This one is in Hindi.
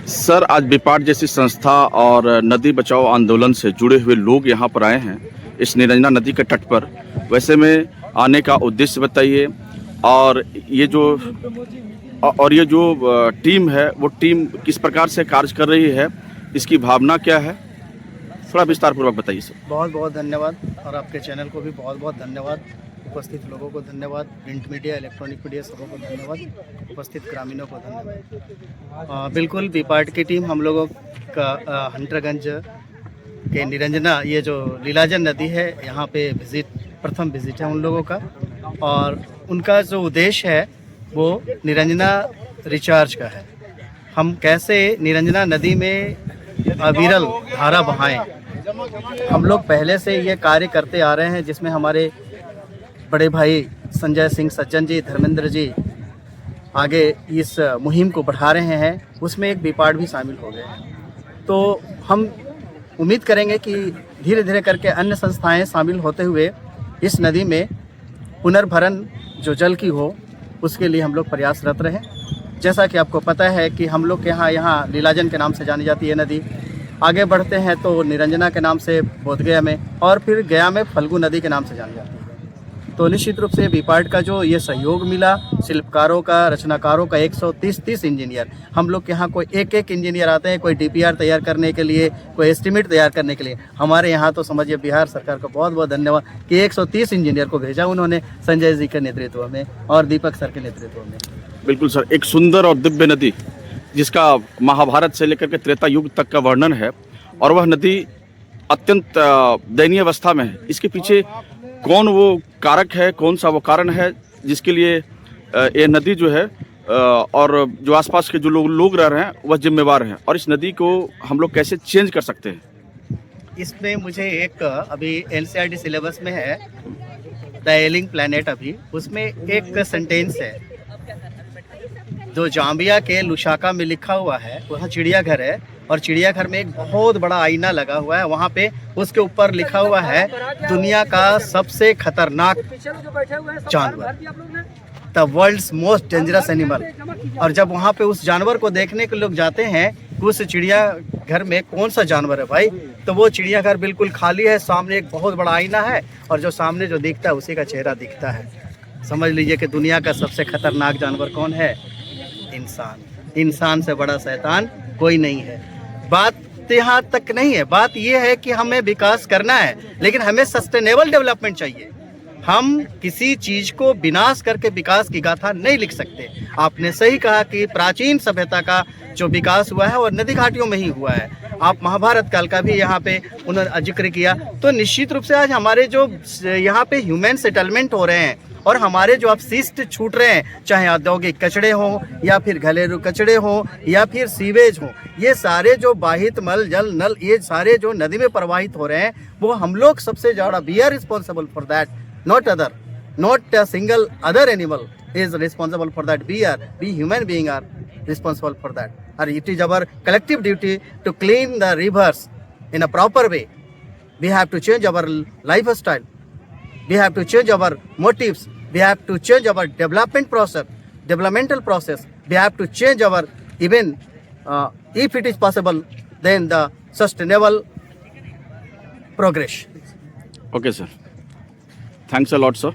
सर, आज बिपाट जैसी संस्था और नदी बचाओ आंदोलन से जुड़े हुए लोग यहाँ पर आए हैं इस निरंजना नदी के तट पर। वैसे में आने का उद्देश्य बताइए, और ये जो टीम है वो टीम किस प्रकार से कार्य कर रही है, इसकी भावना क्या है, थोड़ा विस्तार पूर्वक बताइए सर। बहुत बहुत धन्यवाद, और आपके चैनल को भी बहुत बहुत धन्यवाद। उपस्थित लोगों को धन्यवाद, प्रिंट मीडिया, इलेक्ट्रॉनिक मीडिया सबों को धन्यवाद, उपस्थित ग्रामीणों को धन्यवाद। बिल्कुल बिपाट की टीम हम लोगों का हंटरगंज के निरंजना, ये जो लीलाजन नदी है, यहाँ पे प्रथम विजिट है उन लोगों का, और उनका जो उद्देश्य है वो निरंजना रिचार्ज का है। हम कैसे निरंजना नदी में अविरल धारा बहाएं। हम लोग पहले से ये कार्य करते आ रहे हैं, जिसमें हमारे बड़े भाई संजय सिंह सज्जन जी, धर्मेंद्र जी आगे इस मुहिम को बढ़ा रहे हैं। उसमें एक बिपाट भी शामिल हो गए हैं। तो हम उम्मीद करेंगे कि धीरे धीरे करके अन्य संस्थाएं शामिल होते हुए इस नदी में पुनर्भरण जो जल की हो, उसके लिए हम लोग प्रयासरत रहें। जैसा कि आपको पता है कि हम लोग के यहाँ लीलाजन के नाम से जानी जाती है नदी। आगे बढ़ते हैं तो निरंजना के नाम से बोधगया में, और फिर गया में फल्गु नदी के नाम से जानी जाती है। तो निश्चित रूप से बिपाट का जो ये सहयोग मिला, शिल्पकारों का, रचनाकारों का 130 इंजीनियर, हम लोग के यहाँ कोई एक इंजीनियर आते हैं, कोई डीपीआर तैयार करने के लिए, कोई एस्टीमेट तैयार करने के लिए। हमारे यहाँ तो समझिए बिहार सरकार का बहुत बहुत धन्यवाद कि 130 इंजीनियर को भेजा उन्होंने, संजय जी के नेतृत्व में और दीपक सर के नेतृत्व में। बिल्कुल सर, एक सुंदर और दिव्य नदी जिसका महाभारत से लेकर के त्रेता युग तक का वर्णन है, और वह नदी अत्यंत दयनीय अवस्था में है। इसके पीछे कौन वो कारक है, कौन सा वो कारण है जिसके लिए ये नदी जो है और जो आसपास के जो लोग रह रहे हैं वह जिम्मेवार हैं, और इस नदी को हम लोग कैसे चेंज कर सकते हैं? इसमें मुझे एक अभी एनसीईआरटी सिलेबस में है द एलिंग प्लैनेट, अभी उसमें एक सेंटेंस है जो जाम्बिया के लुसाका में लिखा हुआ है। वहाँ चिड़ियाघर है, और चिड़ियाघर में एक बहुत बड़ा आईना लगा हुआ है। वहाँ पे उसके ऊपर लिखा हुआ है दुनिया का सबसे खतरनाक जानवर, the world's most dangerous animal. और जब वहाँ पे उस जानवर को देखने के लोग जाते हैं कि उस चिड़ियाघर में कौन सा जानवर है भाई, तो वो चिड़ियाघर बिल्कुल खाली है। सामने एक बहुत बड़ा आईना है, और जो सामने जो दिखता है उसी का चेहरा दिखता है। समझ लीजिए कि दुनिया का सबसे खतरनाक जानवर कौन है? इंसान। इंसान से बड़ा शैतान कोई नहीं है। बात यहाँ तक नहीं है, बात यह है कि हमें विकास करना है, लेकिन हमें सस्टेनेबल डेवलपमेंट चाहिए। हम किसी चीज को विनाश करके विकास की गाथा नहीं लिख सकते। आपने सही कहा कि प्राचीन सभ्यता का जो विकास हुआ है वो नदी घाटियों में ही हुआ है। आप महाभारत काल का भी यहाँ पे उन्होंने जिक्र किया। तो निश्चित रूप से आज हमारे जो यहाँ पे ह्यूमन सेटलमेंट हो रहे हैं, और हमारे जो अपशिष्ट छूट रहे हैं, चाहे औद्योगिक कचड़े हों या फिर घरेलू कचड़े हों या फिर सीवेज हों, ये सारे जो बाहित मल, जल, नल, ये सारे जो नदी में प्रवाहित हो रहे हैं, वो हम लोग सबसे ज़्यादा we are responsible for that, not other, not a single other animal is responsible for that. We human being are responsible for that. And it is our collective duty to clean the rivers in a proper way. We have to change our lifestyle. We have to change our motives. We have to change our developmental process. We have to change our even if it is possible, then the sustainable progress. Okay, sir. Thanks a lot, sir.